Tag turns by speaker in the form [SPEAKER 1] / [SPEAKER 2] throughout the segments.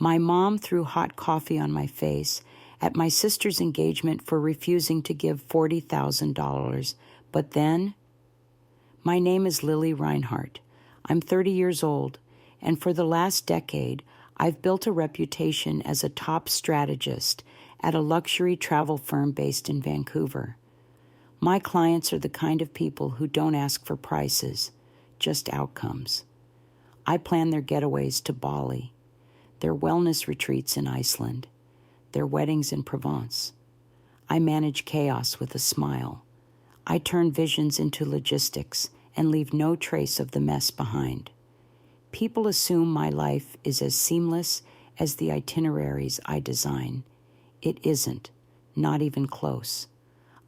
[SPEAKER 1] My mom threw hot coffee on my face at my sister's engagement for refusing to give $40,000. But then, my name is Lily Reinhardt. I'm 30 years old, and for the last decade, I've built a reputation as a top strategist at a luxury travel firm based in Vancouver. My clients are the kind of people who don't ask for prices, just outcomes. I plan their getaways to Bali, their wellness retreats in Iceland, their weddings in Provence. I manage chaos with a smile. I turn visions into logistics and leave no trace of the mess behind. People assume my life is as seamless as the itineraries I design. It isn't, not even close.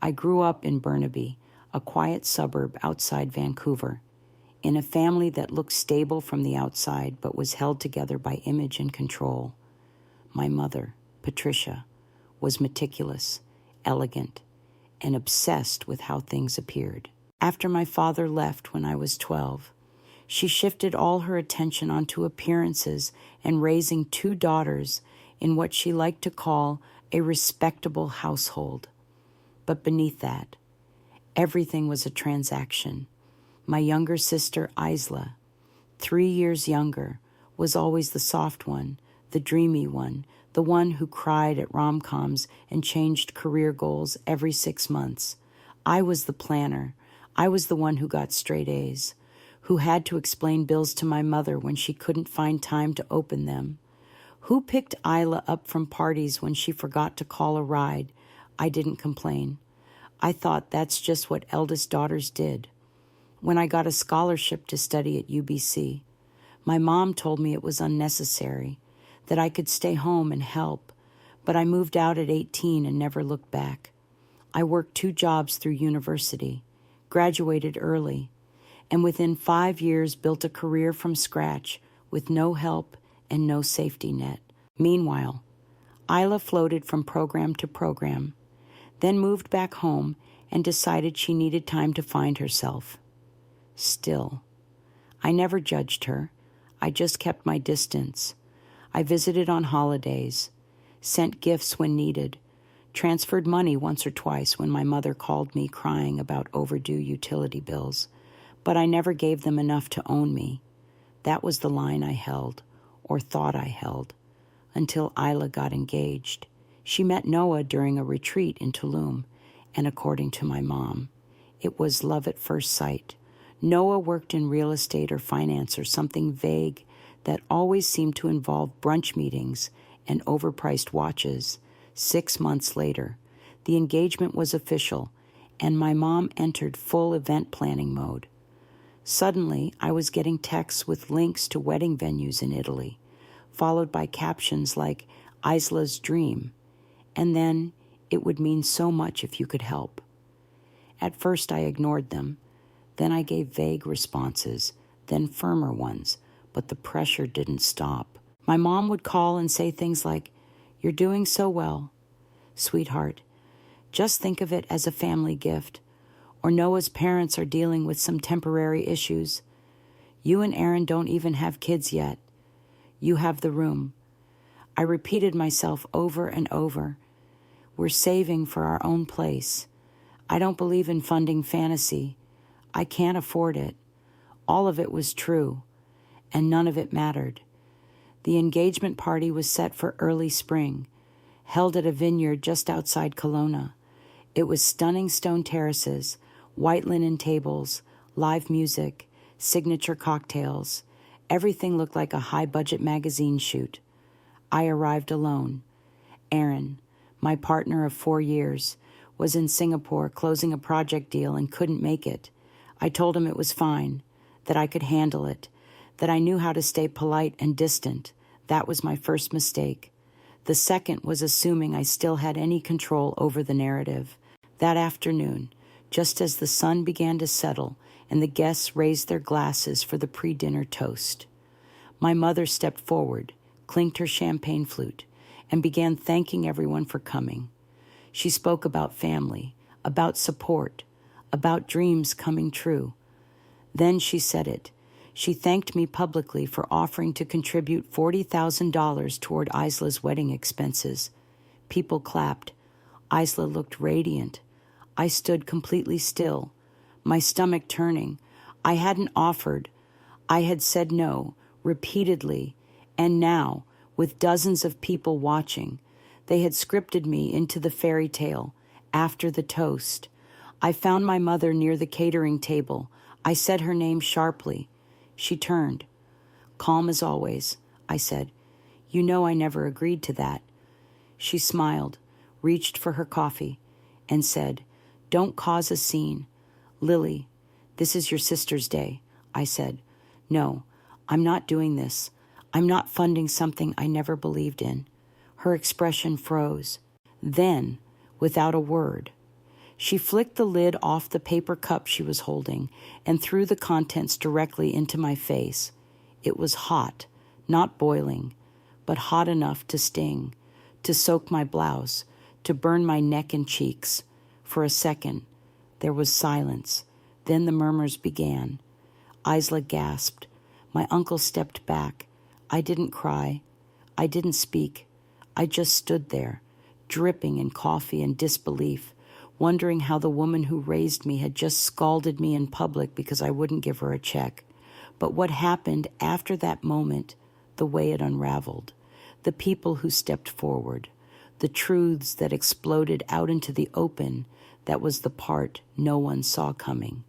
[SPEAKER 1] I grew up in Burnaby, a quiet suburb outside Vancouver, in a family that looked stable from the outside but was held together by image and control. My mother, Patricia, was meticulous, elegant, and obsessed with how things appeared. After my father left when I was 12, she shifted all her attention onto appearances and raising 2 daughters in what she liked to call a respectable household. But beneath that, everything was a transaction. My younger sister, Isla, 3 years younger, was always the soft one, the dreamy one, the one who cried at rom-coms and changed career goals every 6 months. I was the planner. I was the one who got straight A's, who had to explain bills to my mother when she couldn't find time to open them. Who picked Isla up from parties when she forgot to call a ride? I didn't complain. I thought that's just what eldest daughters did. When I got a scholarship to study at UBC, my mom told me it was unnecessary, that I could stay home and help, but I moved out at 18 and never looked back. I worked 2 jobs through university, graduated early, and within 5 years built a career from scratch with no help and no safety net. Meanwhile, Isla floated from program to program, then moved back home and decided she needed time to find herself. Still, I never judged her. I just kept my distance. I visited on holidays, sent gifts when needed, transferred money once or twice when my mother called me crying about overdue utility bills, but I never gave them enough to own me. That was the line I held, or thought I held, until Isla got engaged. She met Noah during a retreat in Tulum, and according to my mom, it was love at first sight. Noah worked in real estate or finance or something vague that always seemed to involve brunch meetings and overpriced watches. 6 months later, the engagement was official, and my mom entered full event planning mode. Suddenly, I was getting texts with links to wedding venues in Italy, followed by captions like Isla's dream, and then it would mean so much if you could help. At first I ignored them, then I gave vague responses, then firmer ones, but the pressure didn't stop. My mom would call and say things like, "You're doing so well. Sweetheart, just think of it as a family gift. Or Noah's parents are dealing with some temporary issues. You and Aaron don't even have kids yet. You have the room." I repeated myself over and over. We're saving for our own place. I don't believe in funding fantasy. I can't afford it. All of it was true, and none of it mattered. The engagement party was set for early spring, held at a vineyard just outside Kelowna. It was stunning stone terraces, white linen tables, live music, signature cocktails. Everything looked like a high-budget magazine shoot. I arrived alone. Aaron, my partner of 4 years, was in Singapore closing a project deal and couldn't make it. I told him it was fine, that I could handle it, that I knew how to stay polite and distant. That was my first mistake. The second was assuming I still had any control over the narrative. That afternoon, just as the sun began to settle and the guests raised their glasses for the pre-dinner toast, my mother stepped forward, clinked her champagne flute, and began thanking everyone for coming. She spoke about family, about support, about dreams coming true. Then she said it. She thanked me publicly for offering to contribute $40,000 toward Isla's wedding expenses. People clapped. Isla looked radiant. I stood completely still, my stomach turning. I hadn't offered. I had said no, repeatedly, and now, with dozens of people watching, they had scripted me into the fairy tale. After the toast, I found my mother near the catering table. I said her name sharply. She turned. Calm as always, I said. You know I never agreed to that. She smiled, reached for her coffee, and said, Don't cause a scene. Lily, this is your sister's day, I said. No, I'm not doing this. I'm not funding something I never believed in. Her expression froze. Then, without a word, she flicked the lid off the paper cup she was holding and threw the contents directly into my face. It was hot, not boiling, but hot enough to sting, to soak my blouse, to burn my neck and cheeks. For a second, there was silence. Then the murmurs began. Isla gasped. My uncle stepped back. I didn't cry. I didn't speak. I just stood there, dripping in coffee and disbelief, wondering how the woman who raised me had just scalded me in public because I wouldn't give her a check. But what happened after that moment, the way it unraveled, the people who stepped forward, the truths that exploded out into the open, that was the part no one saw coming.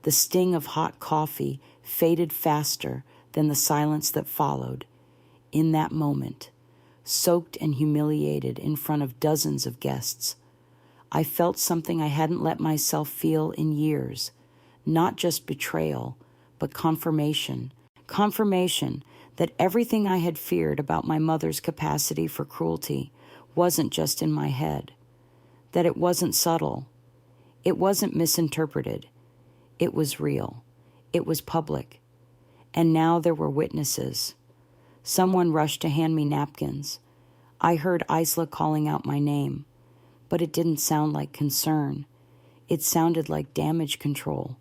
[SPEAKER 1] The sting of hot coffee faded faster than the silence that followed. In that moment, soaked and humiliated in front of dozens of guests, I felt something I hadn't let myself feel in years, not just betrayal, but confirmation. Confirmation that everything I had feared about my mother's capacity for cruelty wasn't just in my head, that it wasn't subtle, it wasn't misinterpreted, it was real, it was public. And now there were witnesses. Someone rushed to hand me napkins. I heard Isla calling out my name, but it didn't sound like concern. It sounded like damage control.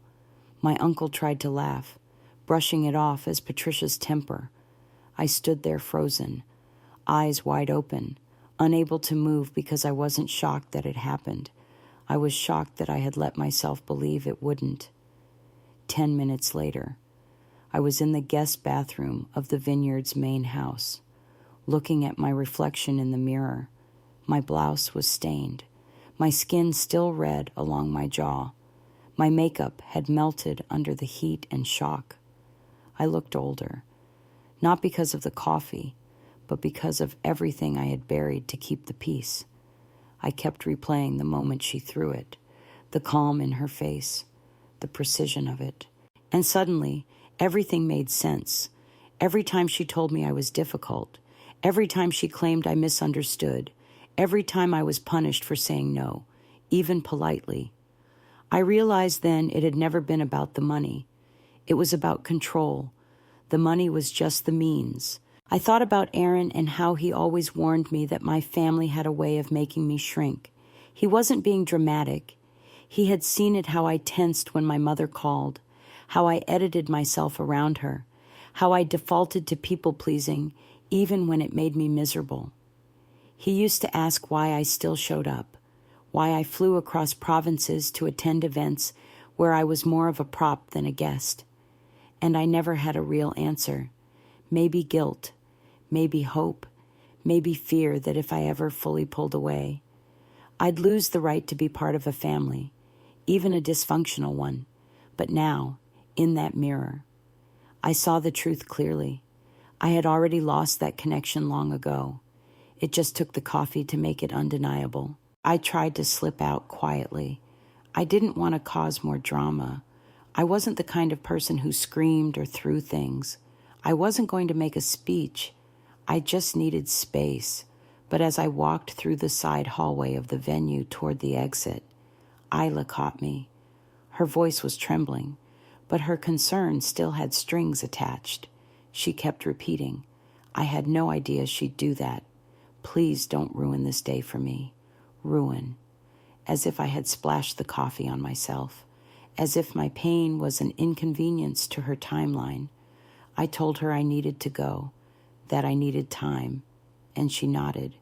[SPEAKER 1] My uncle tried to laugh, brushing it off as Patricia's temper. I stood there frozen, eyes wide open, unable to move because I wasn't shocked that it happened. I was shocked that I had let myself believe it wouldn't. 10 minutes later, I was in the guest bathroom of the Vineyard's main house, looking at my reflection in the mirror. My blouse was stained, my skin still red along my jaw. My makeup had melted under the heat and shock. I looked older, not because of the coffee, but because of everything I had buried to keep the peace. I kept replaying the moment she threw it, the calm in her face, the precision of it. And suddenly, everything made sense. Every time she told me I was difficult, every time she claimed I misunderstood, every time I was punished for saying no, even politely. I realized then it had never been about the money. It was about control. The money was just the means. I thought about Aaron and how he always warned me that my family had a way of making me shrink. He wasn't being dramatic. He had seen it how I tensed when my mother called, how I edited myself around her, how I defaulted to people-pleasing even when it made me miserable. He used to ask why I still showed up, why I flew across provinces to attend events where I was more of a prop than a guest. And I never had a real answer. Maybe guilt, maybe hope, maybe fear that if I ever fully pulled away, I'd lose the right to be part of a family, even a dysfunctional one. But now, in that mirror, I saw the truth clearly. I had already lost that connection long ago. It just took the coffee to make it undeniable. I tried to slip out quietly. I didn't want to cause more drama. I wasn't the kind of person who screamed or threw things. I wasn't going to make a speech. I just needed space. But as I walked through the side hallway of the venue toward the exit, Isla caught me. Her voice was trembling, but her concern still had strings attached. She kept repeating, I had no idea she'd do that. Please don't ruin this day for me. Ruin. As if I had splashed the coffee on myself. as if my pain was an inconvenience to her timeline. I told her I needed to go, that I needed time, and she nodded.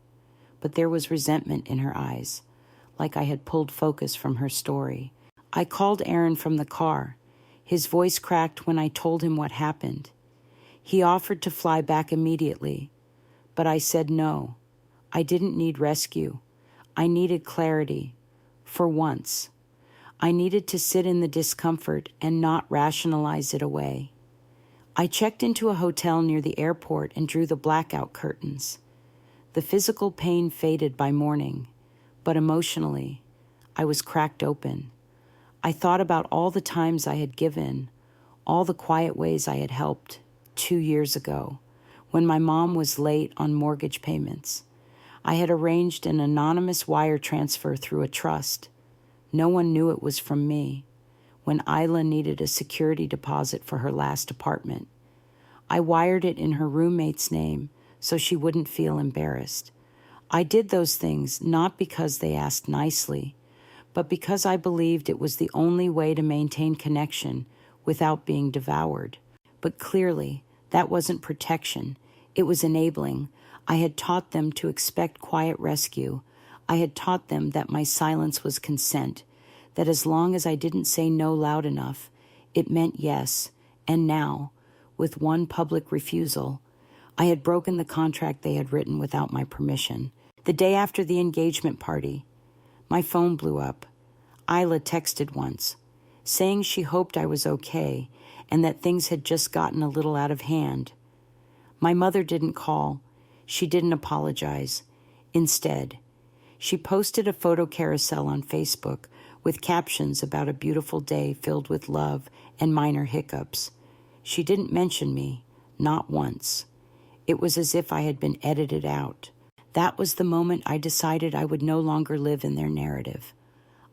[SPEAKER 1] But there was resentment in her eyes, like I had pulled focus from her story. I called Aaron from the car. His voice cracked when I told him what happened. He offered to fly back immediately, but I said no. I didn't need rescue. I needed clarity, for once. I needed to sit in the discomfort and not rationalize it away. I checked into a hotel near the airport and drew the blackout curtains. The physical pain faded by morning, but emotionally, I was cracked open. I thought about all the times I had given, all the quiet ways I had helped 2 years ago, when my mom was late on mortgage payments. I had arranged an anonymous wire transfer through a trust. No one knew it was from me. When Isla needed a security deposit for her last apartment, I wired it in her roommate's name so she wouldn't feel embarrassed. I did those things not because they asked nicely, but because I believed it was the only way to maintain connection without being devoured. But clearly, that wasn't protection. It was enabling. I had taught them to expect quiet rescue. I had taught them that my silence was consent, that as long as I didn't say no loud enough, it meant yes. And now, with one public refusal, I had broken the contract they had written without my permission. The day after the engagement party, my phone blew up. Isla texted once, saying she hoped I was okay and that things had just gotten a little out of hand. My mother didn't call. She didn't apologize. Instead, she posted a photo carousel on Facebook with captions about a beautiful day filled with love and minor hiccups. She didn't mention me, not once. It was as if I had been edited out. That was the moment I decided I would no longer live in their narrative.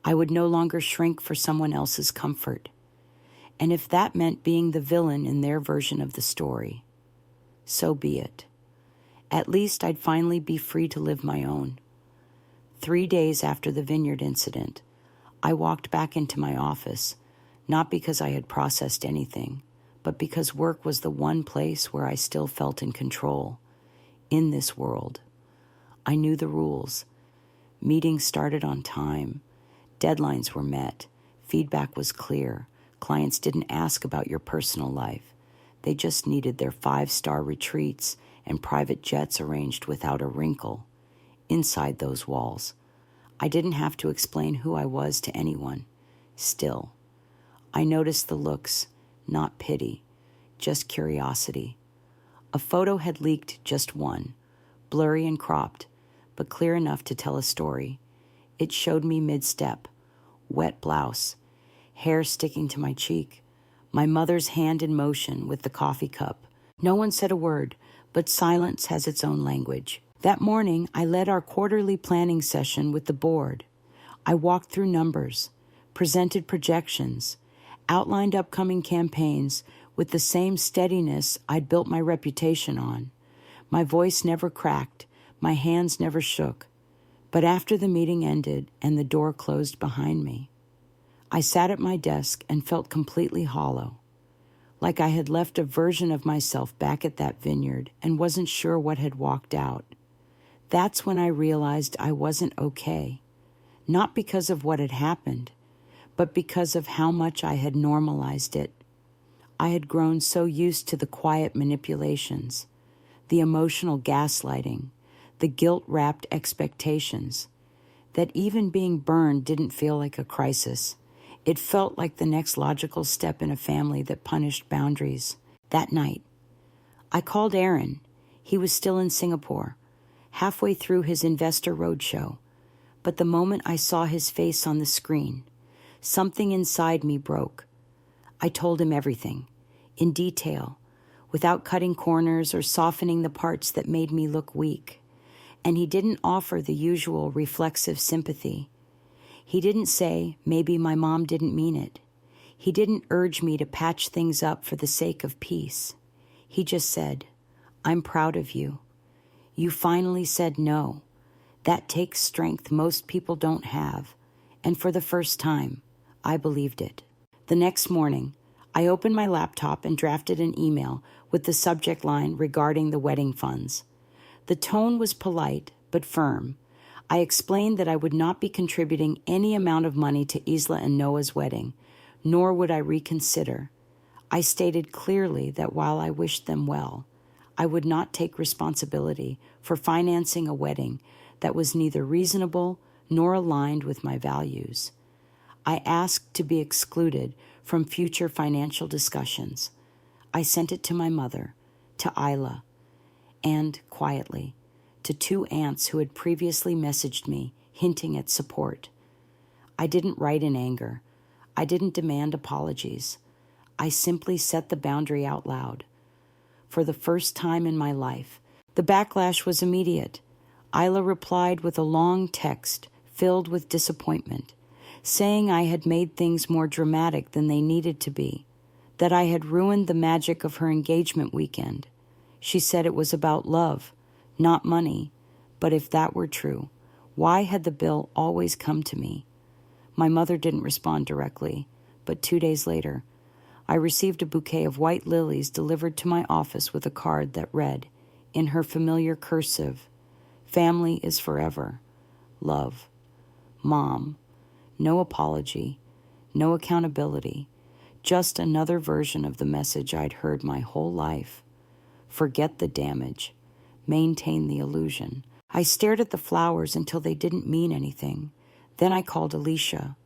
[SPEAKER 1] I would no longer shrink for someone else's comfort. And if that meant being the villain in their version of the story, so be it. At least I'd finally be free to live my own. 3 days after the vineyard incident, I walked back into my office, not because I had processed anything, but because work was the one place where I still felt in control. In this world, I knew the rules. Meetings started on time. Deadlines were met. Feedback was clear. Clients didn't ask about your personal life. They just needed their 5-star retreats and private jets arranged without a wrinkle. Inside those walls, I didn't have to explain who I was to anyone. Still, I noticed the looks, not pity, just curiosity. A photo had leaked, just one, blurry and cropped, but clear enough to tell a story. It showed me mid-step, wet blouse, hair sticking to my cheek, my mother's hand in motion with the coffee cup. No one said a word, but silence has its own language. That morning, I led our quarterly planning session with the board. I walked through numbers, presented projections, outlined upcoming campaigns with the same steadiness I'd built my reputation on. My voice never cracked, my hands never shook. But after the meeting ended and the door closed behind me, I sat at my desk and felt completely hollow, like I had left a version of myself back at that vineyard and wasn't sure what had walked out. That's when I realized I wasn't okay, not because of what had happened, but because of how much I had normalized it. I had grown so used to the quiet manipulations, the emotional gaslighting, the guilt-wrapped expectations, that even being burned didn't feel like a crisis. It felt like the next logical step in a family that punished boundaries. That night, I called Aaron. He was still in Singapore, halfway through his investor roadshow. But the moment I saw his face on the screen, something inside me broke. I told him everything, in detail, without cutting corners or softening the parts that made me look weak. And he didn't offer the usual reflexive sympathy. He didn't say, maybe my mom didn't mean it. He didn't urge me to patch things up for the sake of peace. He just said, I'm proud of you. You finally said no. That takes strength most people don't have. And for the first time, I believed it. The next morning, I opened my laptop and drafted an email with the subject line regarding the wedding funds. The tone was polite but firm. I explained that I would not be contributing any amount of money to Isla and Noah's wedding, nor would I reconsider. I stated clearly that while I wished them well, I would not take responsibility for financing a wedding that was neither reasonable nor aligned with my values. I asked to be excluded from future financial discussions. I sent it to my mother, to Isla, and, quietly, to 2 aunts who had previously messaged me, hinting at support. I didn't write in anger. I didn't demand apologies. I simply set the boundary out loud. For the first time in my life, the backlash was immediate. Isla replied with a long text filled with disappointment, saying I had made things more dramatic than they needed to be, that I had ruined the magic of her engagement weekend. She said it was about love, not money, but if that were true, why had the bill always come to me? My mother didn't respond directly, but 2 days later, I received a bouquet of white lilies delivered to my office with a card that read, in her familiar cursive, "Family is forever. Love. Mom." No apology, no accountability, just another version of the message I'd heard my whole life. Forget the damage. Maintain the illusion. I stared at the flowers until they didn't mean anything. Then I called Alicia,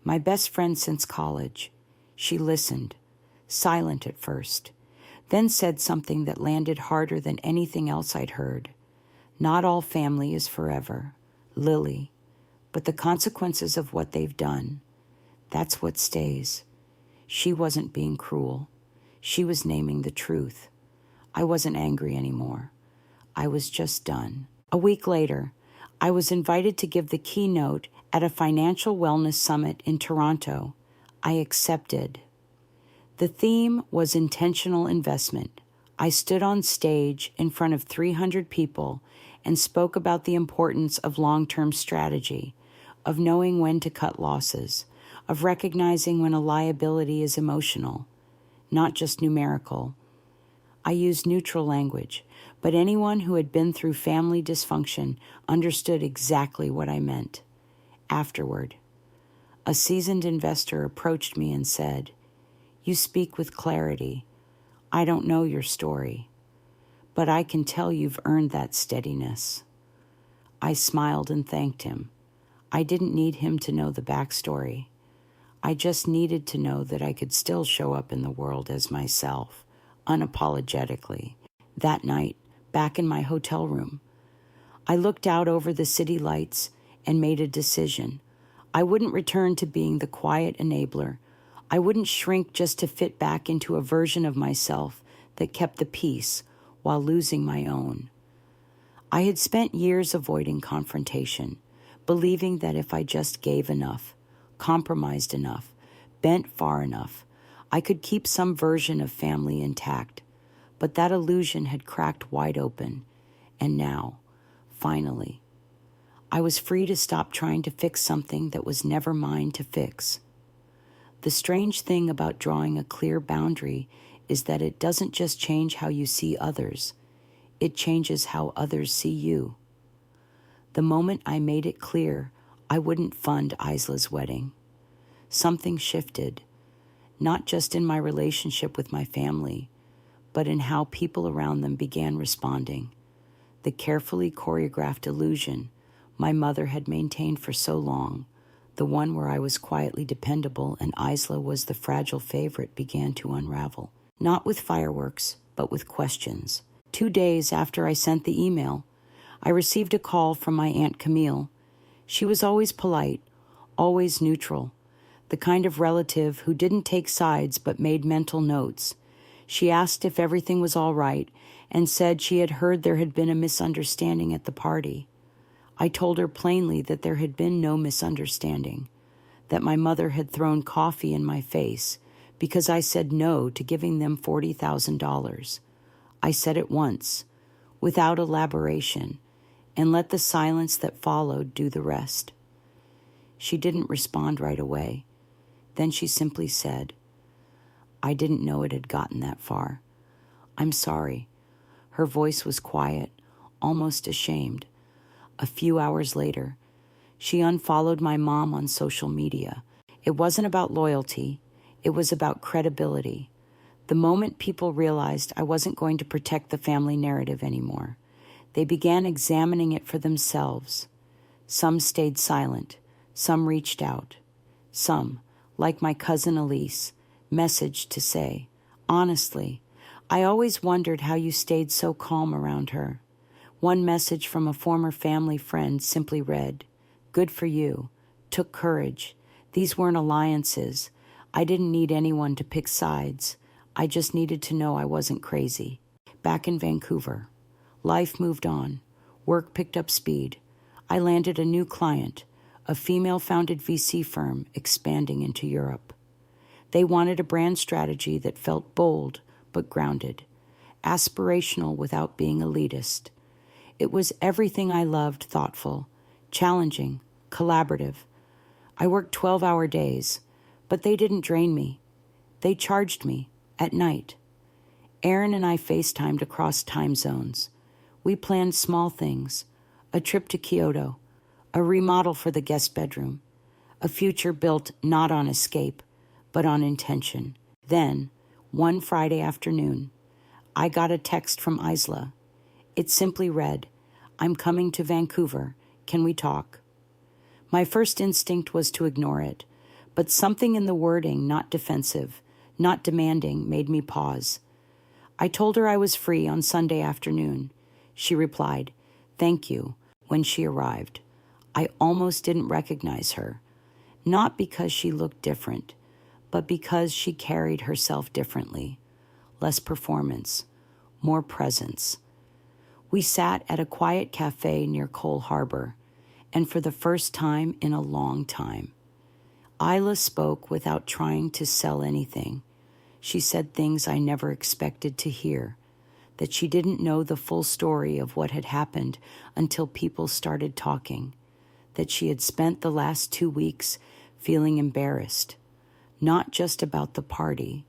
[SPEAKER 1] my best friend since college. She listened, silent at first, then said something that landed harder than anything else I'd heard. Not all family is forever, Lily, but the consequences of what they've done, that's what stays. She wasn't being cruel. She was naming the truth. I wasn't angry anymore. I was just done. A week later, I was invited to give the keynote at a financial wellness summit in Toronto. I accepted. The theme was intentional investment. I stood on stage in front of 300 people and spoke about the importance of long-term strategy, of knowing when to cut losses, of recognizing when a liability is emotional, not just numerical. I used neutral language, but anyone who had been through family dysfunction understood exactly what I meant. Afterward, a seasoned investor approached me and said, "You speak with clarity. I don't know your story, but I can tell you've earned that steadiness." I smiled and thanked him. I didn't need him to know the backstory. I just needed to know that I could still show up in the world as myself, unapologetically. That night, back in my hotel room, I looked out over the city lights and made a decision. I wouldn't return to being the quiet enabler. I wouldn't shrink just to fit back into a version of myself that kept the peace while losing my own. I had spent years avoiding confrontation, believing that if I just gave enough, compromised enough, bent far enough, I could keep some version of family intact. But that illusion had cracked wide open, and now, finally, I was free to stop trying to fix something that was never mine to fix. The strange thing about drawing a clear boundary is that it doesn't just change how you see others, it changes how others see you. The moment I made it clear I wouldn't fund Isla's wedding, something shifted, not just in my relationship with my family, but in how people around them began responding. The carefully choreographed illusion my mother had maintained for so long, the one where I was quietly dependable and Isla was the fragile favorite, began to unravel. Not with fireworks, but with questions. 2 days after I sent the email, I received a call from my Aunt Camille. She was always polite, always neutral, the kind of relative who didn't take sides but made mental notes. She asked if everything was all right and said she had heard there had been a misunderstanding at the party. I told her plainly that there had been no misunderstanding, that my mother had thrown coffee in my face because I said no to giving them $40,000. I said it once, without elaboration, and let the silence that followed do the rest. She didn't respond right away. Then she simply said, "I didn't know it had gotten that far. I'm sorry." Her voice was quiet, almost ashamed. A few hours later, she unfollowed my mom on social media. It wasn't about loyalty. It was about credibility. The moment people realized I wasn't going to protect the family narrative anymore, they began examining it for themselves. Some stayed silent. Some reached out. Some, like my cousin Elise, messaged to say, "Honestly, I always wondered how you stayed so calm around her." One message from a former family friend simply read, "Good for you. Took courage. These weren't alliances. I didn't need anyone to pick sides. I just needed to know I wasn't crazy." Back in Vancouver, life moved on. Work picked up speed. I landed a new client, a female-founded VC firm expanding into Europe. They wanted a brand strategy that felt bold but grounded, aspirational without being elitist. It was everything I loved: thoughtful, challenging, collaborative. I worked 12-hour days, but they didn't drain me. They charged me at night. Aaron and I FaceTimed across time zones. We planned small things: a trip to Kyoto, a remodel for the guest bedroom, a future built not on escape, but on intention. Then, one Friday afternoon, I got a text from Isla. It simply read, "I'm coming to Vancouver. Can we talk?" My first instinct was to ignore it, but something in the wording, not defensive, not demanding, made me pause. I told her I was free on Sunday afternoon. She replied, "Thank you," when she arrived. I almost didn't recognize her, not because she looked different, but because she carried herself differently. Less performance, more presence. We sat at a quiet cafe near Cole Harbor, and for the first time in a long time, Isla spoke without trying to sell anything. She said things I never expected to hear, that she didn't know the full story of what had happened until people started talking, that she had spent the last 2 weeks feeling embarrassed, not just about the party,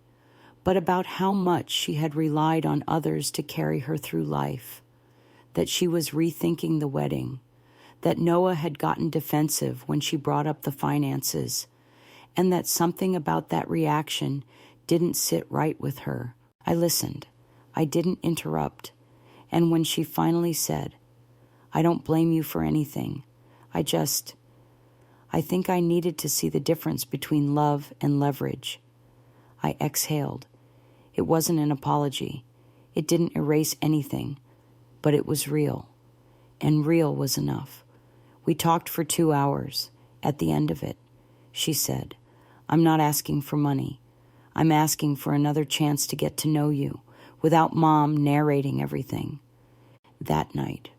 [SPEAKER 1] but about how much she had relied on others to carry her through life, that she was rethinking the wedding, that Noah had gotten defensive when she brought up the finances, and that something about that reaction didn't sit right with her. I listened. I didn't interrupt. And when she finally said, "I don't blame you for anything. I think I needed to see the difference between love and leverage," I exhaled. It wasn't an apology. It didn't erase anything, but it was real. And real was enough. We talked for 2 hours. At the end of it, she said, "I'm not asking for money. I'm asking for another chance to get to know you without Mom narrating everything." That night,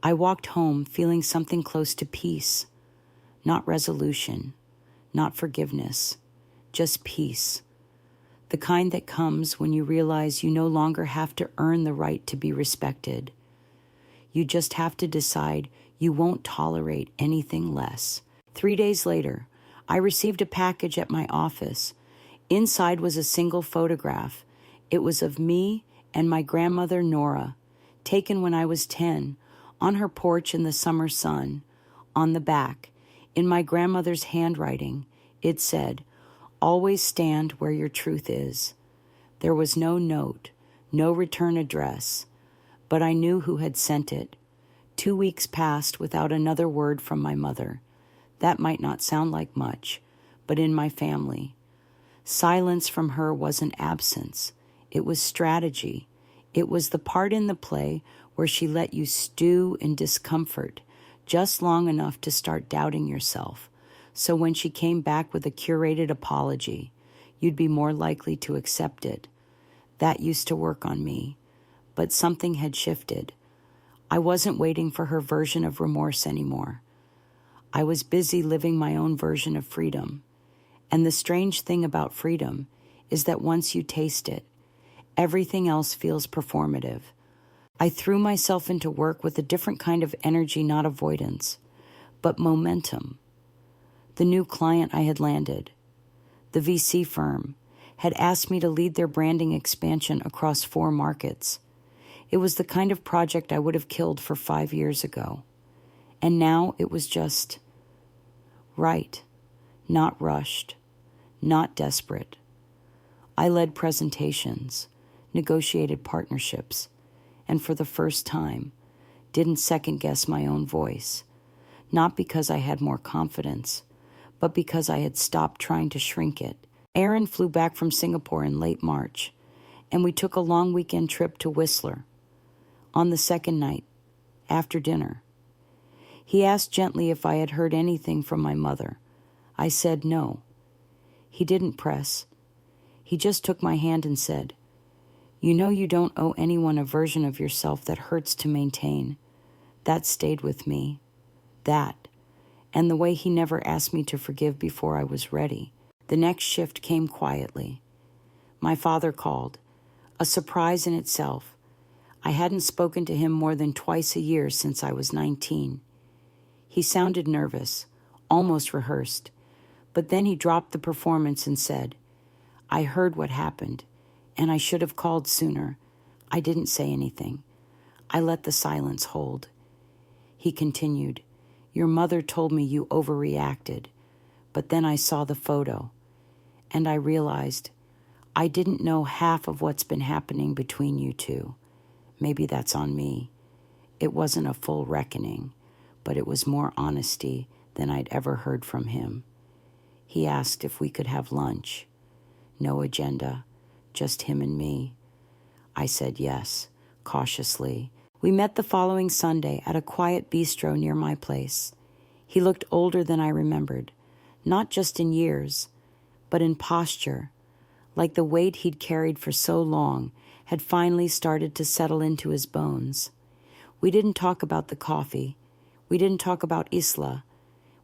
[SPEAKER 1] I walked home feeling something close to peace, not resolution, not forgiveness, just peace. The kind that comes when you realize you no longer have to earn the right to be respected. You just have to decide you won't tolerate anything less. 3 days later, I received a package at my office. Inside was a single photograph. It was of me and my grandmother Nora, taken when I was 10, on her porch in the summer sun. On the back, in my grandmother's handwriting, it said, "Always stand where your truth is." There was no note, no return address, but I knew who had sent it. 2 weeks passed without another word from my mother. That might not sound like much, but in my family, silence from her wasn't absence. It was strategy. It was the part in the play where she let you stew in discomfort just long enough to start doubting yourself. So when she came back with a curated apology, you'd be more likely to accept it. That used to work on me, but something had shifted. I wasn't waiting for her version of remorse anymore. I was busy living my own version of freedom. And the strange thing about freedom is that once you taste it, everything else feels performative. I threw myself into work with a different kind of energy, not avoidance, but momentum. The new client I had landed, the VC firm, had asked me to lead their branding expansion across 4 markets. It was the kind of project I would have killed for 5 years ago. And now it was just right, not rushed, not desperate. I led presentations, negotiated partnerships, and for the first time, didn't second-guess my own voice, not because I had more confidence, but because I had stopped trying to shrink it. Aaron flew back from Singapore in late March, and we took a long weekend trip to Whistler. On the second night, after dinner, he asked gently if I had heard anything from my mother. I said no. He didn't press. He just took my hand and said, "You know you don't owe anyone a version of yourself that hurts to maintain." That stayed with me. That, and the way he never asked me to forgive before I was ready. The next shift came quietly. My father called, a surprise in itself. I hadn't spoken to him more than twice a year since I was 19. He sounded nervous, almost rehearsed, but then he dropped the performance and said, "I heard what happened, and I should have called sooner. I didn't say anything. I let the silence hold." He continued, "Your mother told me you overreacted, but then I saw the photo, and I realized I didn't know half of what's been happening between you two. Maybe that's on me. It wasn't a full reckoning, but it was more honesty than I'd ever heard from him." He asked if we could have lunch. No agenda, just him and me. I said yes, cautiously. We met the following Sunday at a quiet bistro near my place. He looked older than I remembered, not just in years, but in posture, like the weight he'd carried for so long had finally started to settle into his bones. We didn't talk about the coffee. We didn't talk about Isla.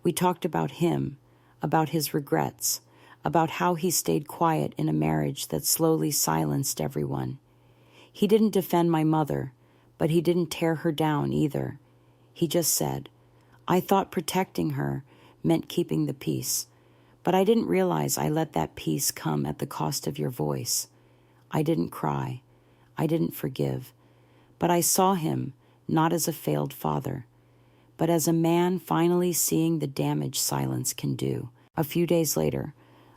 [SPEAKER 1] We talked about him, about his regrets, about how he stayed quiet in a marriage that slowly silenced everyone. He didn't defend my mother, but he didn't tear her down either. He just said, "I thought protecting her meant keeping the peace, but I didn't realize I let that peace come at the cost of your voice. I didn't cry. I didn't forgive. But I saw him not as a failed father, but as a man finally seeing the damage silence can do." A few days later,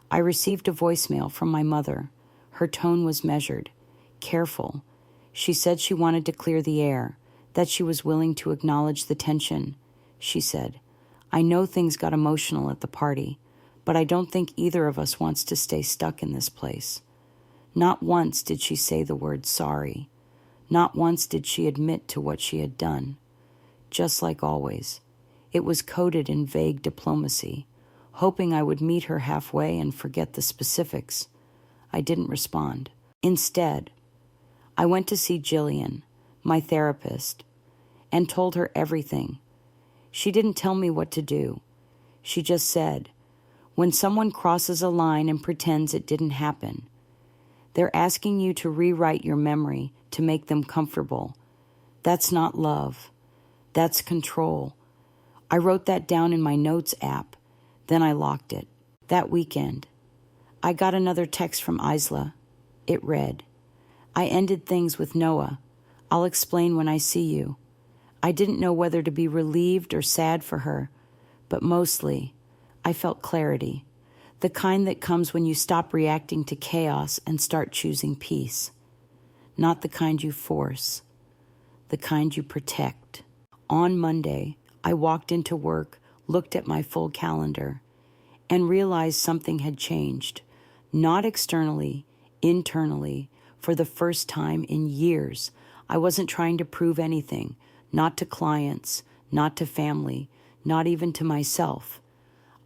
[SPEAKER 1] I received a voicemail from my mother. Her tone was measured, careful. She said she wanted to clear the air, that she was willing to acknowledge the tension. She said, "I know things got emotional at the party, but I don't think either of us wants to stay stuck in this place." Not once did she say the word sorry. Not once did she admit to what she had done. Just like always, it was coded in vague diplomacy, hoping I would meet her halfway and forget the specifics. I didn't respond. Instead, I went to see Jillian, my therapist, and told her everything. She didn't tell me what to do. She just said, "When someone crosses a line and pretends it didn't happen, they're asking you to rewrite your memory to make them comfortable. That's not love. That's control." I wrote that down in my notes app. Then I locked it. That weekend, I got another text from Isla. It read, "I ended things with Noah. I'll explain when I see you." I didn't know whether to be relieved or sad for her, but mostly, I felt clarity, the kind that comes when you stop reacting to chaos and start choosing peace. Not the kind you force, the kind you protect. On Monday, I walked into work, looked at my full calendar, and realized something had changed, not externally, internally. For the first time in years, I wasn't trying to prove anything, not to clients, not to family, not even to myself.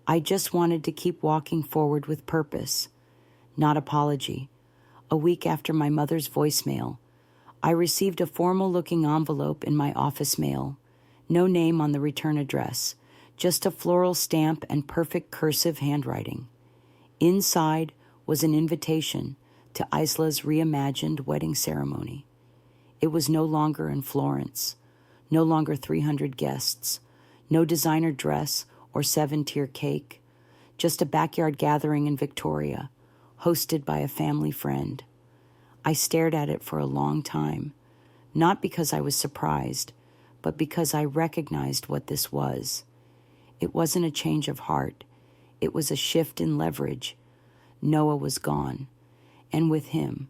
[SPEAKER 1] I just wanted to keep walking forward with purpose, not apology. A week after my mother's voicemail, I received a formal-looking envelope in my office mail. No name on the return address, just a floral stamp and perfect cursive handwriting. Inside was an invitation to Isla's reimagined wedding ceremony. It was no longer in Florence, no longer 300 guests, no designer dress or 7-tier cake, just a backyard gathering in Victoria, hosted by a family friend. I stared at it for a long time, not because I was surprised, but because I recognized what this was. It wasn't a change of heart. It was a shift in leverage. Noah was gone, and with him,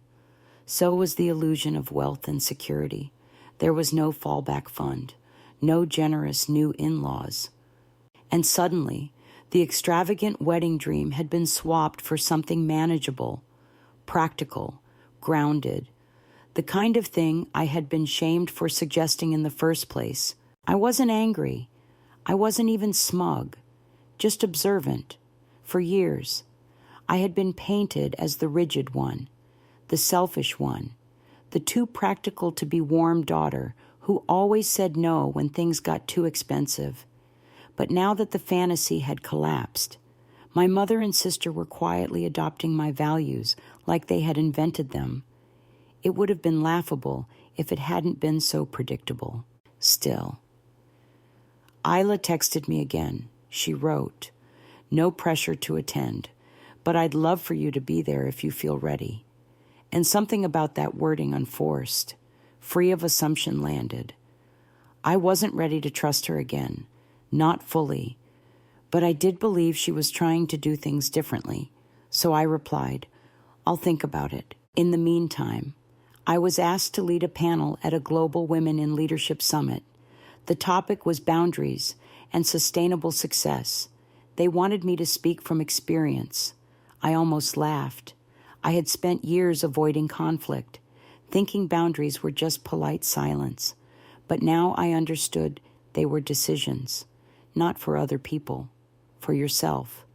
[SPEAKER 1] so was the illusion of wealth and security. There was no fallback fund, no generous new in-laws. And suddenly, the extravagant wedding dream had been swapped for something manageable, practical, grounded, the kind of thing I had been shamed for suggesting in the first place. I wasn't angry. I wasn't even smug, just observant. For years, I had been painted as the rigid one, the selfish one, the too practical to be warm daughter who always said no when things got too expensive. But now that the fantasy had collapsed, my mother and sister were quietly adopting my values like they had invented them. It would have been laughable if it hadn't been so predictable. Still. Isla texted me again. She wrote, "No pressure to attend, but I'd love for you to be there if you feel ready." And something about that wording unforced, free of assumption landed. I wasn't ready to trust her again, not fully, but I did believe she was trying to do things differently. So I replied, "I'll think about it." In the meantime, I was asked to lead a panel at a Global Women in Leadership Summit. The topic was boundaries and sustainable success. They wanted me to speak from experience. I almost laughed. I had spent years avoiding conflict, thinking boundaries were just polite silence. But now I understood they were decisions, not for other people, for yourself.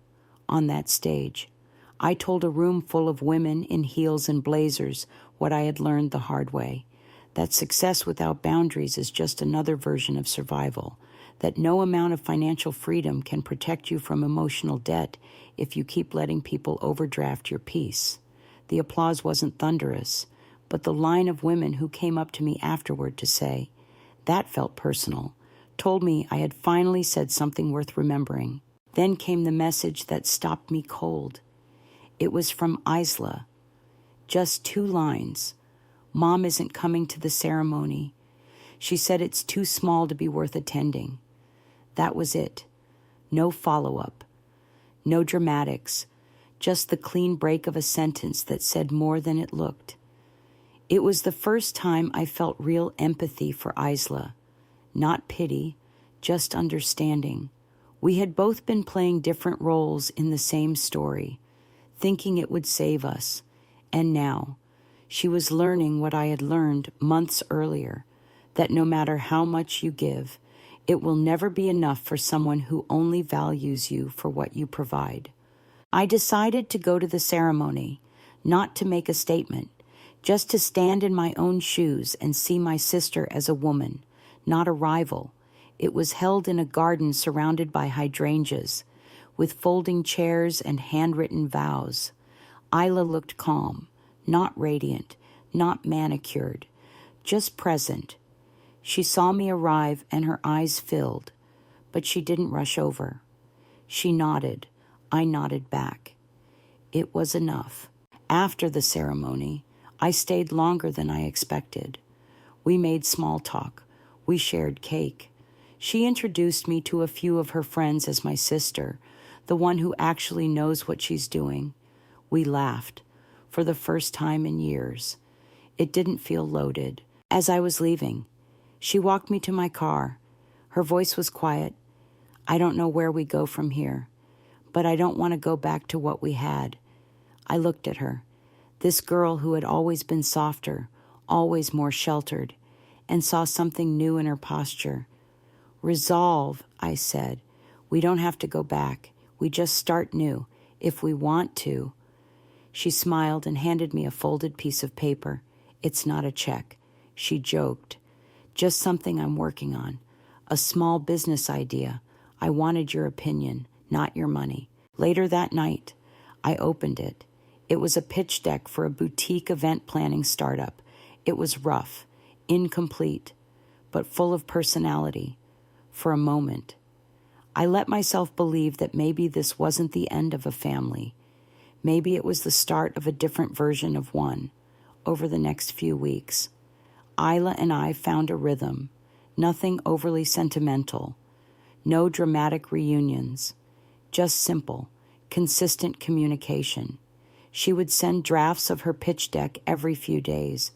[SPEAKER 1] On that stage, I told a room full of women in heels and blazers what I had learned the hard way, that success without boundaries is just another version of survival, that no amount of financial freedom can protect you from emotional debt if you keep letting people overdraft your peace. The applause wasn't thunderous, but the line of women who came up to me afterward to say, "That felt personal," told me I had finally said something worth remembering. Then came the message that stopped me cold. It was from Isla. Just 2 lines. "Mom isn't coming to the ceremony. She said it's too small to be worth attending." That was it. No follow-up. No dramatics. Just the clean break of a sentence that said more than it looked. It was the first time I felt real empathy for Isla. Not pity, just understanding. We had both been playing different roles in the same story, thinking it would save us. And now, she was learning what I had learned months earlier, that no matter how much you give, it will never be enough for someone who only values you for what you provide. I decided to go to the ceremony, not to make a statement, just to stand in my own shoes and see my sister as a woman, not a rival. It was held in a garden surrounded by hydrangeas, with folding chairs and handwritten vows. Isla looked calm, not radiant, not manicured, just present. She saw me arrive and her eyes filled, but she didn't rush over. She nodded. I nodded back. It was enough. After the ceremony, I stayed longer than I expected. We made small talk. We shared cake. She introduced me to a few of her friends as my sister, the one who actually knows what she's doing. We laughed, for the first time in years. It didn't feel loaded. As I was leaving, she walked me to my car. Her voice was quiet. "I don't know where we go from here, but I don't want to go back to what we had." I looked at her, this girl who had always been softer, always more sheltered, and saw something new in her posture. "Resolve," I said. "We don't have to go back. We just start new, if we want to." She smiled and handed me a folded piece of paper. "It's not a check," she joked. "Just something I'm working on. A small business idea. I wanted your opinion, not your money." Later that night, I opened it. It was a pitch deck for a boutique event planning startup. It was rough, incomplete, but full of personality. For a moment, I let myself believe that maybe this wasn't the end of a family. Maybe it was the start of a different version of one. Over the next few weeks, Isla and I found a rhythm, nothing overly sentimental, no dramatic reunions, just simple, consistent communication. She would send drafts of her pitch deck every few days,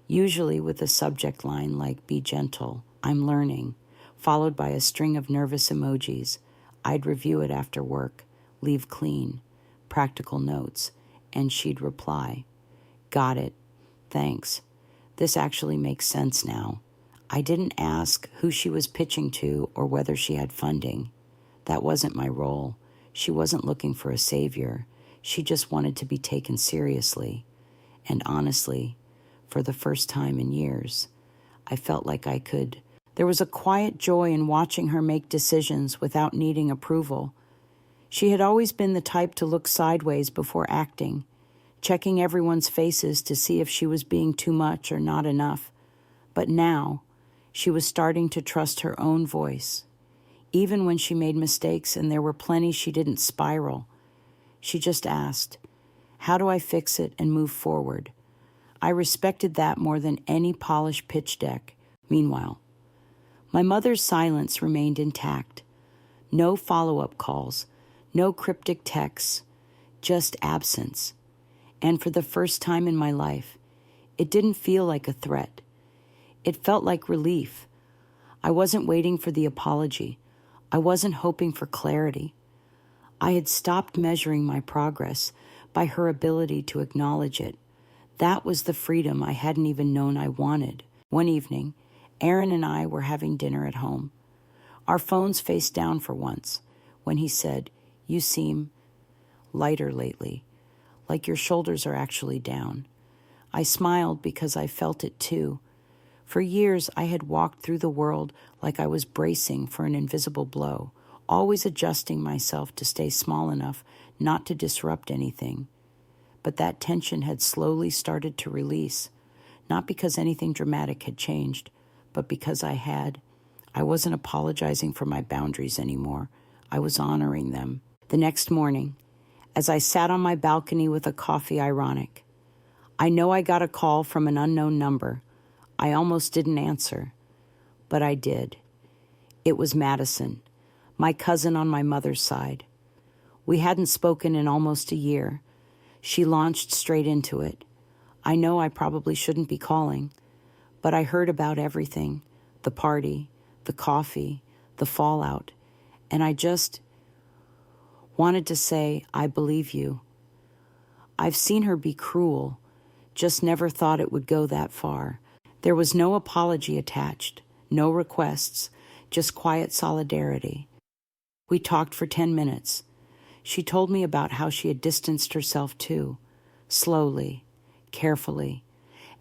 [SPEAKER 1] usually with a subject line like, "Be gentle, I'm learning," followed by a string of nervous emojis. I'd review it after work, leave clean, practical notes, and she'd reply, "Got it, thanks. This actually makes sense now." I didn't ask who she was pitching to or whether she had funding. That wasn't my role. She wasn't looking for a savior. She just wanted to be taken seriously. And honestly, for the first time in years, I felt like I could. There was a quiet joy in watching her make decisions without needing approval. She had always been the type to look sideways before acting, checking everyone's faces to see if she was being too much or not enough. But now, she was starting to trust her own voice. Even when she made mistakes and there were plenty she didn't spiral, she just asked, "How do I fix it and move forward?" I respected that more than any polished pitch deck. Meanwhile, my mother's silence remained intact. No follow-up calls, no cryptic texts, just absence. And for the first time in my life, it didn't feel like a threat. It felt like relief. I wasn't waiting for the apology. I wasn't hoping for clarity. I had stopped measuring my progress by her ability to acknowledge it. That was the freedom I hadn't even known I wanted. One evening, Aaron and I were having dinner at home. Our phones faced down for once, when he said, "You seem lighter lately, like your shoulders are actually down." I smiled because I felt it too. For years, I had walked through the world like I was bracing for an invisible blow, always adjusting myself to stay small enough not to disrupt anything. But that tension had slowly started to release, not because anything dramatic had changed, but because I wasn't apologizing for my boundaries anymore. I was honoring them. The next morning, as I sat on my balcony with a coffee ironic, I know I got a call from an unknown number. I almost didn't answer, but I did. It was Madison, my cousin on my mother's side. We hadn't spoken in almost a year. She launched straight into it. I know I probably shouldn't be calling, but I heard about everything, the party, the coffee, the fallout, and I just wanted to say, "I believe you." I've seen her be cruel, just never thought it would go that far. There was no apology attached, no requests, just quiet solidarity. We talked for 10 minutes. She told me about how she had distanced herself too, slowly, carefully,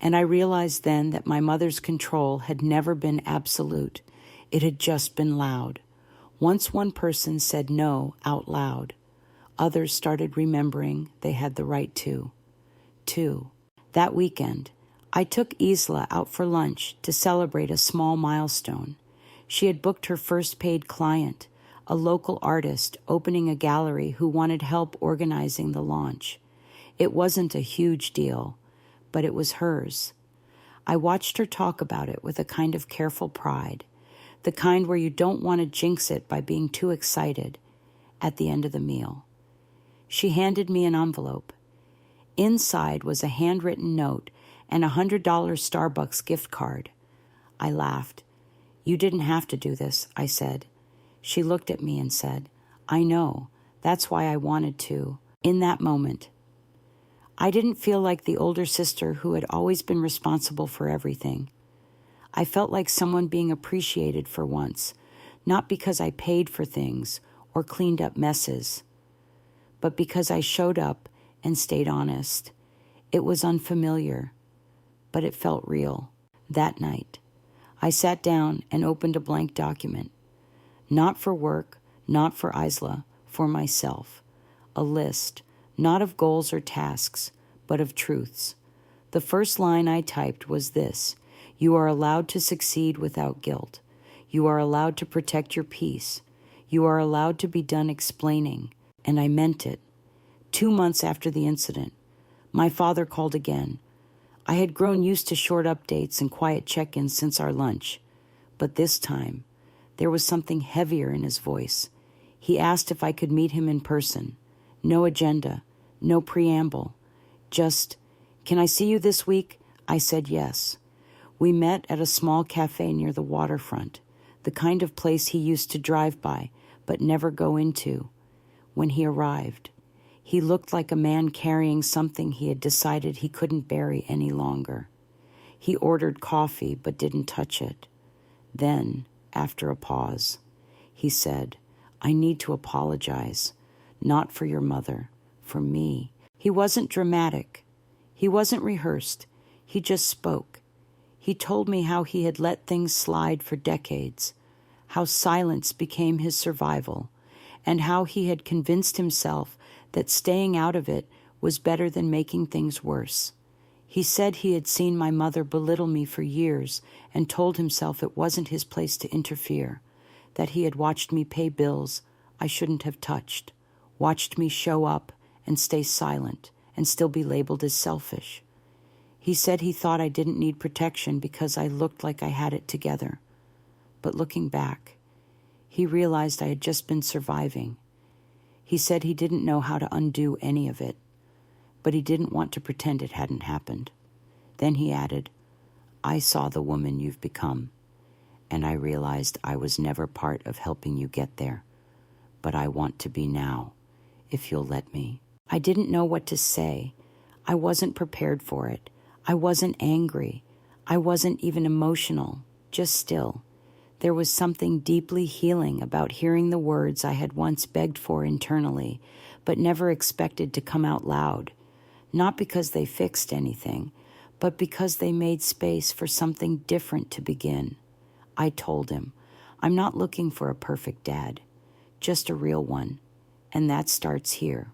[SPEAKER 1] and I realized then that my mother's control had never been absolute. It had just been loud. Once one person said no out loud, others started remembering they had the right to. That weekend, I took Isla out for lunch to celebrate a small milestone. She had booked her first paid client, a local artist opening a gallery who wanted help organizing the launch. It wasn't a huge deal, but it was hers. I watched her talk about it with a kind of careful pride, the kind where you don't want to jinx it by being too excited. At the end of the meal, she handed me an envelope. Inside was a handwritten note and a $100 Starbucks gift card. I laughed. "You didn't have to do this," I said. She looked at me and said, "I know. That's why I wanted to." In that moment, I didn't feel like the older sister who had always been responsible for everything. I felt like someone being appreciated for once, not because I paid for things or cleaned up messes, but because I showed up and stayed honest. It was unfamiliar, but it felt real. That night, I sat down and opened a blank document. Not for work, not for Isla, for myself. A list, not of goals or tasks, but of truths. The first line I typed was this: "You are allowed to succeed without guilt. You are allowed to protect your peace. You are allowed to be done explaining, and I meant it. 2 months after the incident, my father called again. I had grown used to short updates and quiet check-ins since our lunch, but this time, there was something heavier in his voice. He asked if I could meet him in person. No agenda, no preamble. Just, "Can I see you this week?" I said yes. We met at a small cafe near the waterfront, the kind of place he used to drive by but never go into. When he arrived, he looked like a man carrying something he had decided he couldn't bury any longer. He ordered coffee but didn't touch it. Then, after a pause, he said, "I need to apologize, not for your mother, for me." He wasn't dramatic. He wasn't rehearsed. He just spoke. He told me how he had let things slide for decades, how silence became his survival, and how he had convinced himself that staying out of it was better than making things worse. He said he had seen my mother belittle me for years and told himself it wasn't his place to interfere, that he had watched me pay bills I shouldn't have touched, watched me show up and stay silent and still be labeled as selfish. He said he thought I didn't need protection because I looked like I had it together. But looking back, he realized I had just been surviving. He said he didn't know how to undo any of it, but he didn't want to pretend it hadn't happened. Then he added, "I saw the woman you've become, and I realized I was never part of helping you get there, but I want to be now, if you'll let me." I didn't know what to say. I wasn't prepared for it. I wasn't angry. I wasn't even emotional, just still. There was something deeply healing about hearing the words I had once begged for internally, but never expected to come out loud, not because they fixed anything, but because they made space for something different to begin. I told him, "I'm not looking for a perfect dad, just a real one, and that starts here."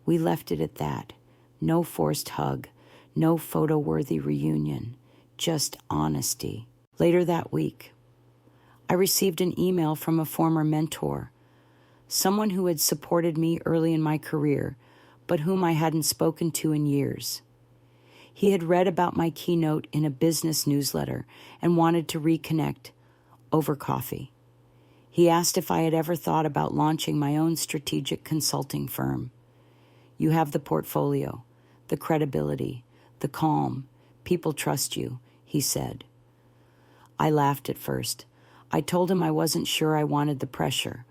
[SPEAKER 1] We left it at that. No forced hug, no photo-worthy reunion, just honesty. Later that week, I received an email from a former mentor, someone who had supported me early in my career, but whom I hadn't spoken to in years. He had read about my keynote in a business newsletter and wanted to reconnect over coffee. He asked if I had ever thought about launching my own strategic consulting firm. "You have the portfolio, the credibility, the calm. People trust you," he said. I laughed at first. I told him I wasn't sure I wanted the pressure,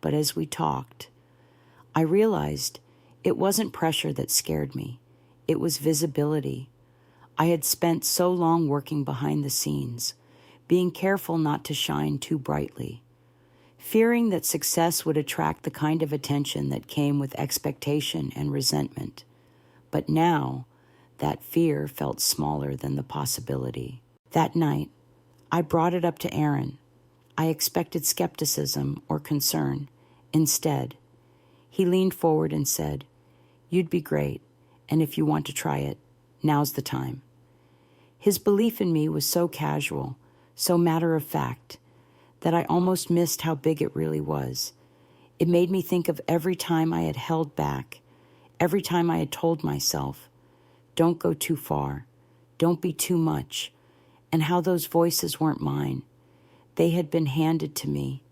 [SPEAKER 1] but as we talked, I realized it wasn't pressure that scared me. It was visibility. I had spent so long working behind the scenes, being careful not to shine too brightly, fearing that success would attract the kind of attention that came with expectation and resentment. But now, that fear felt smaller than the possibility. That night, I brought it up to Aaron. I expected skepticism or concern. Instead, he leaned forward and said, "You'd be great, and if you want to try it, now's the time." His belief in me was so casual, so matter-of-fact, that I almost missed how big it really was. It made me think of every time I had held back, every time I had told myself, "Don't go too far, don't be too much," and how those voices weren't mine. They had been handed to me.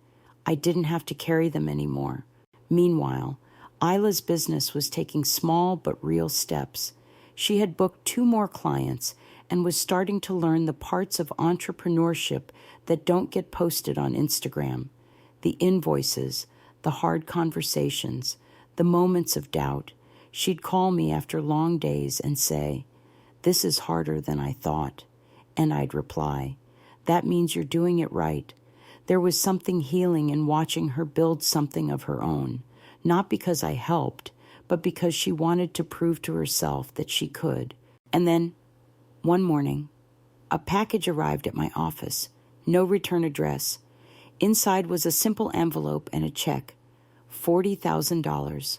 [SPEAKER 1] I didn't have to carry them anymore. Meanwhile, Isla's business was taking small but real steps. She had booked 2 more clients and was starting to learn the parts of entrepreneurship that don't get posted on Instagram, the invoices, the hard conversations, the moments of doubt. She'd call me after long days and say, "This is harder than I thought." And I'd reply, "That means you're doing it right." There was something healing in watching her build something of her own, not because I helped, but because she wanted to prove to herself that she could. And then, one morning, a package arrived at my office, no return address. Inside was a simple envelope and a check, $40,000,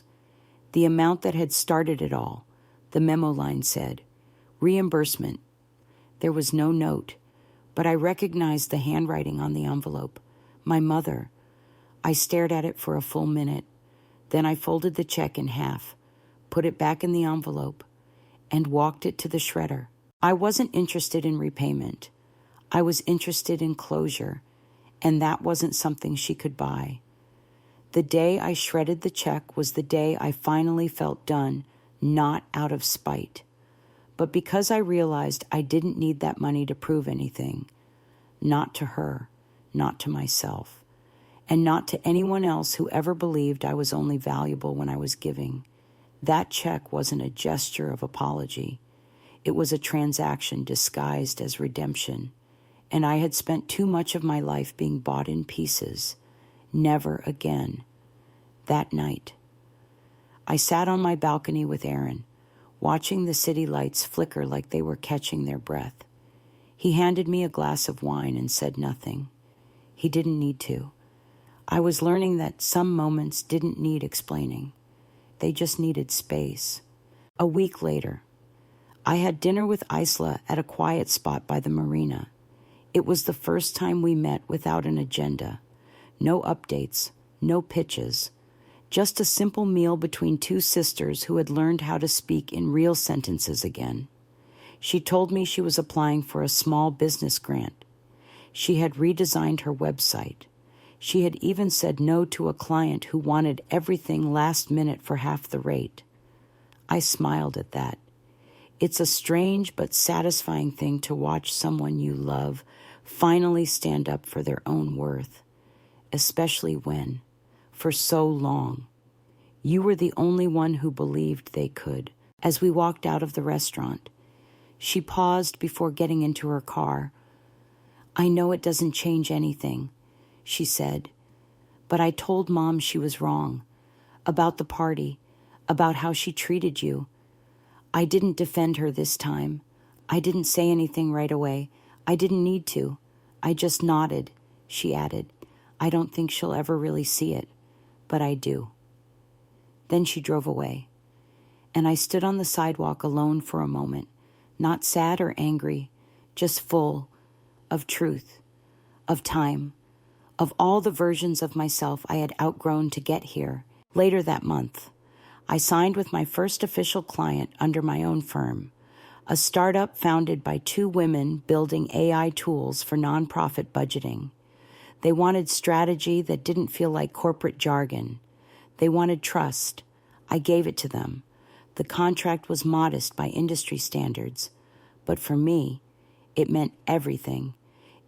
[SPEAKER 1] the amount that had started it all. The memo line said, "Reimbursement." There was no note, but I recognized the handwriting on the envelope. My mother. I stared at it for a full minute. Then I folded the check in half, put it back in the envelope, and walked it to the shredder. I wasn't interested in repayment. I was interested in closure, and that wasn't something she could buy. The day I shredded the check was the day I finally felt done, not out of spite, but because I realized I didn't need that money to prove anything. Not to her, not to myself, and not to anyone else who ever believed I was only valuable when I was giving. That check wasn't a gesture of apology. It was a transaction disguised as redemption, and I had spent too much of my life being bought in pieces. Never again. That night, I sat on my balcony with Aaron, watching the city lights flicker like they were catching their breath. He handed me a glass of wine and said nothing. He didn't need to. I was learning that some moments didn't need explaining. They just needed space. A week later, I had dinner with Isla at a quiet spot by the marina. It was the first time we met without an agenda. No updates, no pitches. Just a simple meal between two sisters who had learned how to speak in real sentences again. She told me she was applying for a small business grant. She had redesigned her website. She had even said no to a client who wanted everything last minute for half the rate. I smiled at that. It's a strange but satisfying thing to watch someone you love finally stand up for their own worth, especially when, for so long, you were the only one who believed they could. As we walked out of the restaurant, she paused before getting into her car. "I know it doesn't change anything," she said, "but I told Mom she was wrong. About the party, about how she treated you. I didn't defend her this time. I didn't say anything right away. I didn't need to. I just nodded," she added. "I don't think she'll ever really see it, but I do." Then she drove away, and I stood on the sidewalk alone for a moment, not sad or angry, just full of truth, of time, of all the versions of myself I had outgrown to get here. Later that month, I signed with my first official client under my own firm, a startup founded by two women building AI tools for nonprofit budgeting. They wanted strategy that didn't feel like corporate jargon. They wanted trust. I gave it to them. The contract was modest by industry standards, but for me, it meant everything.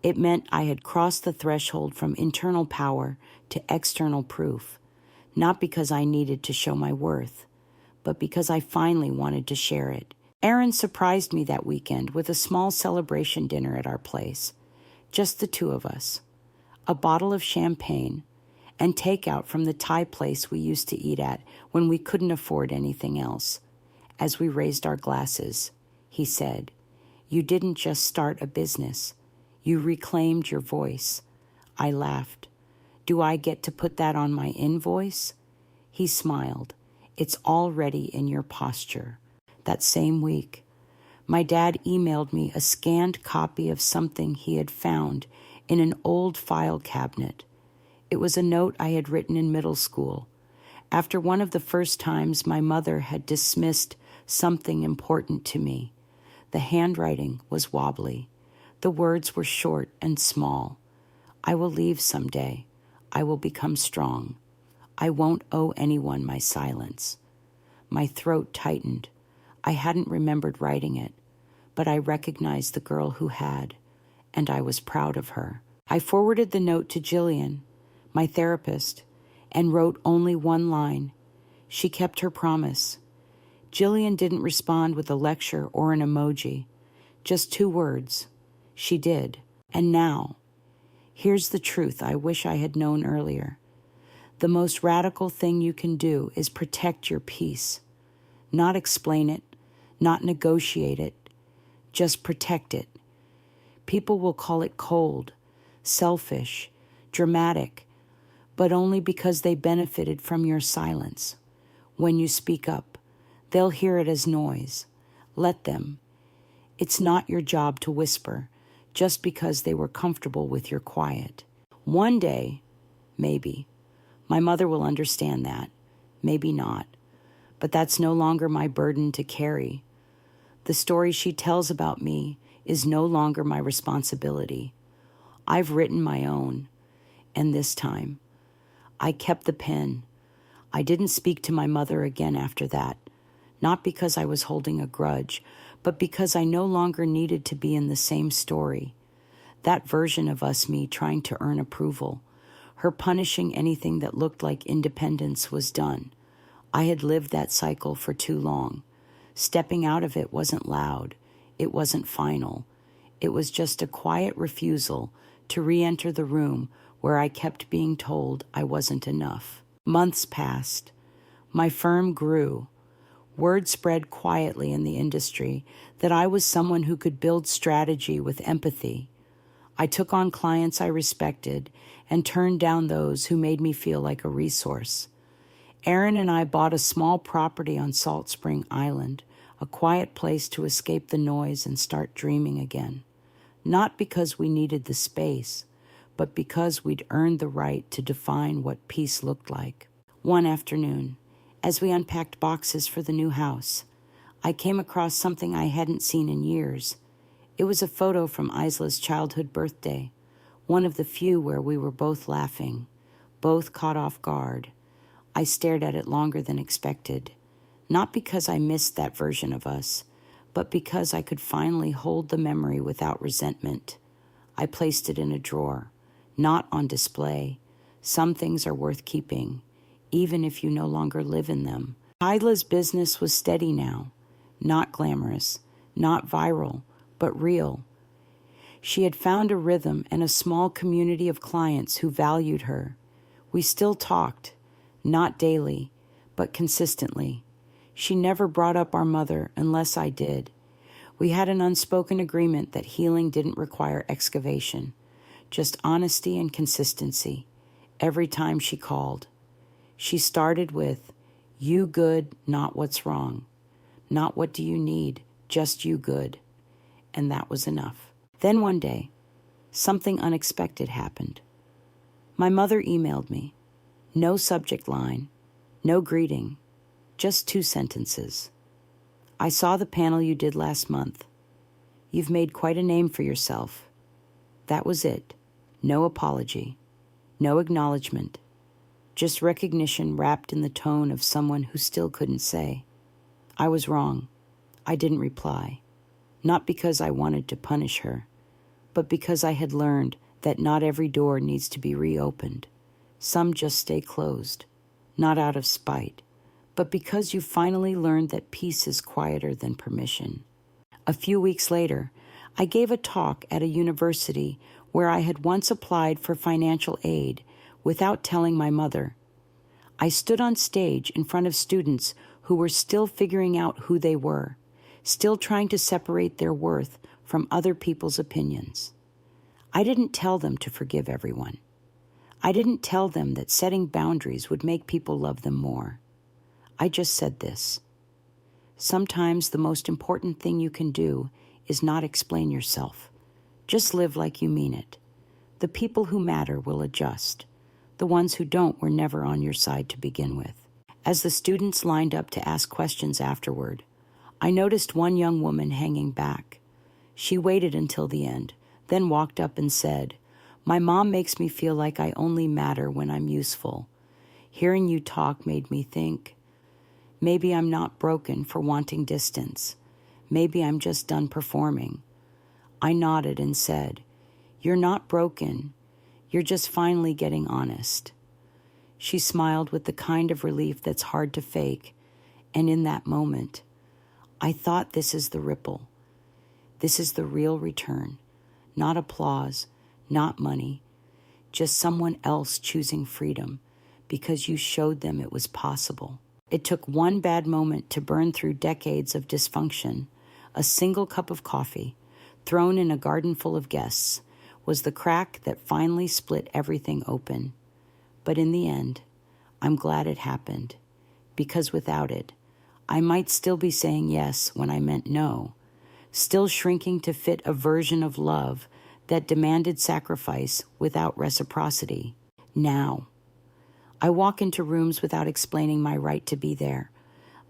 [SPEAKER 1] It meant I had crossed the threshold from internal power to external proof, not because I needed to show my worth, but because I finally wanted to share it. Aaron surprised me that weekend with a small celebration dinner at our place, just the two of us, a bottle of champagne, and takeout from the Thai place we used to eat at when we couldn't afford anything else. As we raised our glasses, he said, "You didn't just start a business. You reclaimed your voice." I laughed. "Do I get to put that on my invoice?" He smiled. "It's already in your posture." That same week, my dad emailed me a scanned copy of something he had found in an old file cabinet. It was a note I had written in middle school, after one of the first times my mother had dismissed something important to me. The handwriting was wobbly. The words were short and small. "I will leave someday. I will become strong. I won't owe anyone my silence." My throat tightened. I hadn't remembered writing it, but I recognized the girl who had, and I was proud of her. I forwarded the note to Jillian, my therapist, and wrote only one line. She kept her promise. Jillian didn't respond with a lecture or an emoji, just 2 words. She did. And now, here's the truth I wish I had known earlier. The most radical thing you can do is protect your peace. Not explain it, not negotiate it, just protect it. People will call it cold, selfish, dramatic, but only because they benefited from your silence. When you speak up, they'll hear it as noise. Let them. It's not your job to whisper just because they were comfortable with your quiet. One day, maybe, My mother will understand that. Maybe not. But that's no longer my burden to carry. The story she tells about me is no longer my responsibility. I've written my own, and this time, I kept the pen. I didn't speak to my mother again after that, not because I was holding a grudge, but because I no longer needed to be in the same story. That version of me trying to earn approval, her punishing anything that looked like independence was done. I had lived that cycle for too long. Stepping out of it wasn't loud. It wasn't final. It was just a quiet refusal to re-enter the room where I kept being told I wasn't enough. Months passed. My firm grew. Word spread quietly in the industry that I was someone who could build strategy with empathy. I took on clients I respected and turned down those who made me feel like a resource. Aaron and I bought a small property on Salt Spring Island, a quiet place to escape the noise and start dreaming again. Not because we needed the space, but because we'd earned the right to define what peace looked like. One afternoon, as we unpacked boxes for the new house, I came across something I hadn't seen in years. It was a photo from Isla's childhood birthday, one of the few where we were both laughing, both caught off guard. I stared at it longer than expected, not because I missed that version of us, but because I could finally hold the memory without resentment. I placed it in a drawer, not on display. Some things are worth keeping, even if you no longer live in them. Isla's business was steady now, not glamorous, not viral, but real. She had found a rhythm and a small community of clients who valued her. We still talked, not daily, but consistently. She never brought up our mother unless I did. We had an unspoken agreement that healing didn't require excavation, just honesty and consistency, every time she called. She started with, "You good, not what's wrong. Not what do you need, just you good." And that was enough. Then one day, something unexpected happened. My mother emailed me. No subject line, no greeting, just 2 sentences. "I saw the panel you did last month. You've made quite a name for yourself." That was it. No apology, no acknowledgement, just recognition wrapped in the tone of someone who still couldn't say. I was wrong. I didn't reply. Not because I wanted to punish her, but because I had learned that not every door needs to be reopened. Some just stay closed, not out of spite, but because you finally learned that peace is quieter than permission. A few weeks later, I gave a talk at a university where I had once applied for financial aid without telling my mother. I stood on stage in front of students who were still figuring out who they were, still trying to separate their worth from other people's opinions. I didn't tell them to forgive everyone. I didn't tell them that setting boundaries would make people love them more. I just said this: sometimes the most important thing you can do is not explain yourself. Just live like you mean it. The people who matter will adjust. The ones who don't were never on your side to begin with. As the students lined up to ask questions afterward, I noticed one young woman hanging back. She waited until the end, then walked up and said, "My mom makes me feel like I only matter when I'm useful. Hearing you talk made me think, maybe I'm not broken for wanting distance. Maybe I'm just done performing." I nodded and said, "You're not broken. You're just finally getting honest." She smiled with the kind of relief that's hard to fake, and in that moment, I thought, this is the ripple. This is the real return. Not applause, not money, just someone else choosing freedom because you showed them it was possible. It took one bad moment to burn through decades of dysfunction. A single cup of coffee, thrown in a garden full of guests, was the crack that finally split everything open. But in the end, I'm glad it happened, because without it, I might still be saying yes when I meant no, still shrinking to fit a version of love that demanded sacrifice without reciprocity. Now, I walk into rooms without explaining my right to be there.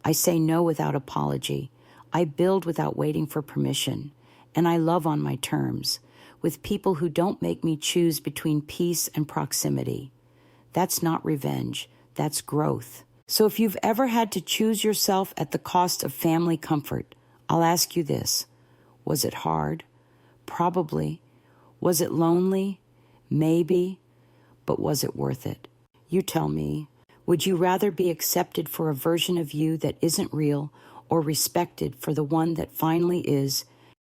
[SPEAKER 1] I say no without apology. I build without waiting for permission. And I love on my terms, with people who don't make me choose between peace and proximity. That's not revenge. That's growth. So if you've ever had to choose yourself at the cost of family comfort, I'll ask you this. Was it hard? Probably. Was it lonely? Maybe. But was it worth it? You tell me. Would you rather be accepted for a version of you that isn't real or respected for the one that finally is